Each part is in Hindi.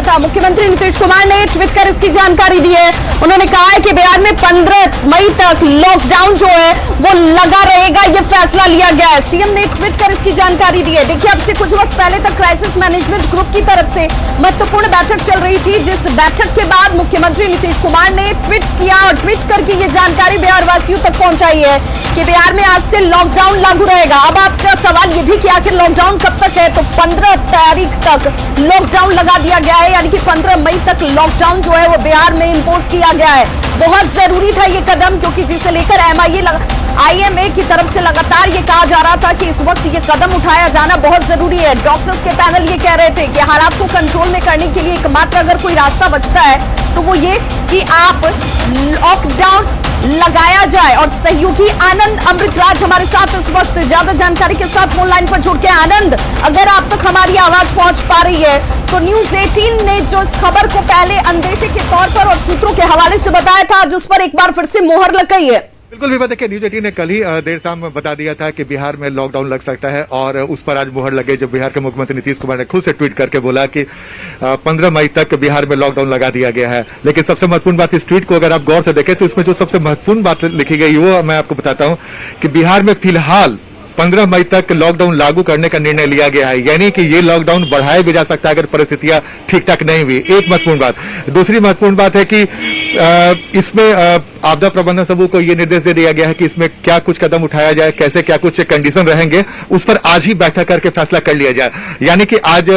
किया था। मुख्यमंत्री नीतीश कुमार ने ट्वीट कर इसकी जानकारी दी है। उन्होंने कहा है कि बिहार में 15 मई तक लॉकडाउन जो है वो लगा रहेगा, ये फैसला लिया गया है। सीएम ने ट्वीट कर इसकी जानकारी दी है। देखिए, अब से कुछ वक्त पहले तक क्राइसिस मैनेजमेंट ग्रुप की तरफ से महत्वपूर्ण बैठक चल रही थी, जिस बैठक के बाद मुख्यमंत्री नीतीश कुमार ने ट्वीट किया और ट्वीट करके ये जानकारी बिहार वासियों तक पहुंचाई है कि बिहार में आज से लॉकडाउन लागू रहेगा। अब आपका सवाल ये भी कि आखिर लॉकडाउन कब तक है, तो 15 तारीख तक लॉकडाउन लगा दिया गया है, यानी कि 15 मई तक लॉकडाउन जो है वो बिहार में इंपोज किया गया है। बहुत जरूरी था ये कदम, क्योंकि जिसे लेकर IMA की तरफ से लगातार ये कहा जा रहा था कि इस वक्त ये कदम उठाया जाना बहुत जरूरी है। डॉक्टर्स के पैनल ये कह रहे थे कि हालात को कंट्रोल में करने के लिए एकमात्र अगर कोई रास्ता बचता है तो वो ये कि आप लॉकडाउन लगाया जाए। और सहयोगी आनंद अमृतराज हमारे साथ इस वक्त ज्यादा जानकारी के साथ फोन लाइन पर जुड़ के। आनंद, अगर आप तक हमारी आवाज पहुंच पा रही है तो न्यूज 18 ने जो इस खबर को पहले अंदेशे के तौर पर और सूत्रों के हवाले से बताया था, आज उस पर एक बार फिर से मोहर लग गई है। बिल्कुल विवाद देखिए, न्यूज 18 ने कल ही देर शाम बता दिया था कि बिहार में लॉकडाउन लग सकता है और उस पर आज मुहर लगे जब बिहार के मुख्यमंत्री नीतीश कुमार ने खुद से ट्वीट करके बोला कि 15 मई तक बिहार में लॉकडाउन लगा दिया गया है। लेकिन सबसे महत्वपूर्ण बात, इस ट्वीट को अगर आप गौर से देखें तो इसमें जो सबसे महत्वपूर्ण बात लिखी गई वो मैं आपको बताता हूं कि बिहार में फिलहाल 15 मई तक लॉकडाउन लागू करने का निर्णय लिया गया है, यानी कि ये लॉकडाउन बढ़ाया भी जा सकता है अगर परिस्थितियां ठीक ठाक नहीं हुई। एक महत्वपूर्ण बात। दूसरी महत्वपूर्ण बात है कि इसमें आपदा प्रबंधन समूह को यह निर्देश दे दिया गया है कि इसमें क्या कुछ कदम उठाया जाए, कैसे क्या कुछ कंडीशन रहेंगे, उस पर आज ही बैठक करके फैसला कर लिया जाए। यानी कि आज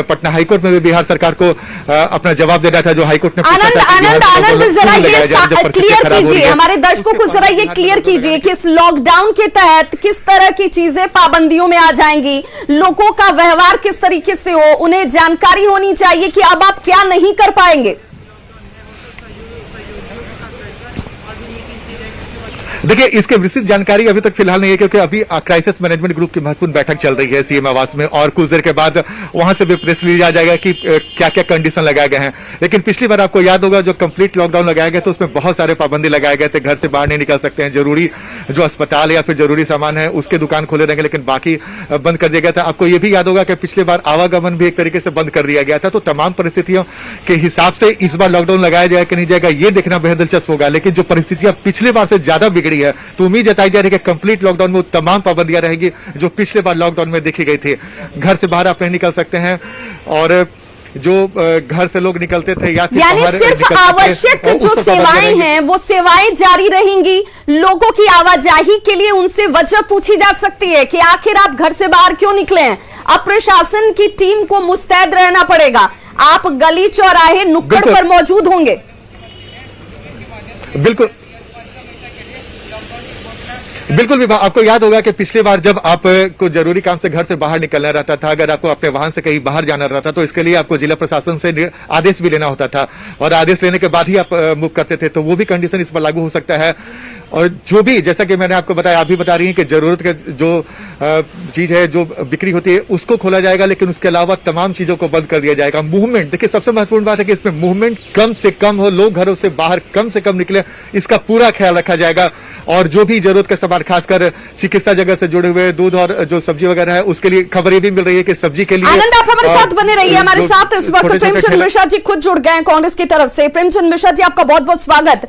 पटना हाईकोर्ट में भी बिहार सरकार को अपना जवाब देना था, जो हाईकोर्ट ने आनंद जरा ये क्लियर कीजिए, हमारे दर्शकों को जरा ये क्लियर कीजिए कि इस लॉकडाउन के तहत किस तरह की चीजें पाबंदियों में आ जाएंगी, लोगों का व्यवहार किस तरीके से हो, उन्हें जानकारी होनी चाहिए कि अब आप क्या नहीं कर पाएंगे। देखिए, इसके विस्तृत जानकारी अभी तक फिलहाल नहीं है, क्योंकि अभी क्राइसिस मैनेजमेंट ग्रुप की महत्वपूर्ण बैठक चल रही है सीएम आवास में और कुछ देर के बाद वहां से भी प्रेस रिलीज आ जाएगा कि क्या क्या कंडीशन लगाए गए हैं। लेकिन पिछली बार आपको याद होगा जो कंप्लीट लॉकडाउन लगाया गया तो उसमें बहुत सारे पाबंदी लगाए गए थे। घर से बाहर नहीं निकल सकते हैं, जरूरी जो अस्पताल या फिर जरूरी सामान है उसके दुकान खोले रहेंगे, लेकिन बाकी बंद कर दिया गया था। आपको यह भी याद होगा कि पिछली बार आवागमन भी एक तरीके से बंद कर दिया गया था। तो तमाम परिस्थितियों के हिसाब से इस बार लॉकडाउन लगाया जाएगा कि नहीं जाएगा ये देखना बेहद दिलचस्प होगा। लेकिन जो परिस्थितियां पिछली बार से ज्यादा बिगड़ी है तो उम्मीद जताई जा रही है कि कंप्लीट लॉकडाउन में तमाम पाबंदियां रहेगी जो पिछले बार लॉकडाउन में देखी गई थी। घर से बाहर आप नहीं निकल सकते हैं और जो घर से लोग निकलते थे या यानी सिर्फ आवश्यक जो सेवाएं हैं वो सेवाएं जारी रहेंगी। लोगों की आवाजाही के लिए उनसे वजह पूछी जा सकती है कि आखिर आप घर से बाहर क्यों निकले हैं। अब प्रशासन की टीम को मुस्तैद रहना पड़ेगा, आप गली चौराहे नुक्कड़ पर मौजूद होंगे। बिल्कुल बिल्कुल विभा, आपको याद होगा कि पिछली बार जब आपको जरूरी काम से घर से बाहर निकलना रहता था, अगर आपको अपने वाहन से कहीं बाहर जाना रहता था तो इसके लिए आपको जिला प्रशासन से आदेश भी लेना होता था और आदेश लेने के बाद ही आप मूव करते थे। तो वो भी कंडीशन इस पर लागू हो सकता है। और जो भी, जैसा कि मैंने आपको बताया, आप भी बता रही हैं कि जरूरत के जो चीज है जो बिक्री होती है उसको खोला जाएगा, लेकिन उसके अलावा तमाम चीजों को बंद कर दिया जाएगा। मूवमेंट, देखिए सबसे महत्वपूर्ण बात है कि इसमें मूवमेंट कम से कम हो, लोग घरों से बाहर कम से कम निकले, इसका पूरा ख्याल रखा जाएगा। और जो भी जरूरत के सामान, खासकर चिकित्सा जगत से जुड़े हुए दूध और जो सब्जी वगैरह है उसके लिए खबर ये भी मिल रही है कि सब्जी के लिए आनंद, आप हमारे साथ बने रहिए। हमारे साथ इस वक्त प्रेमचंद मिश्रा जी खुद जुड़ गए हैं कांग्रेस की तरफ से। प्रेमचंद मिश्रा जी, आपका बहुत बहुत स्वागत।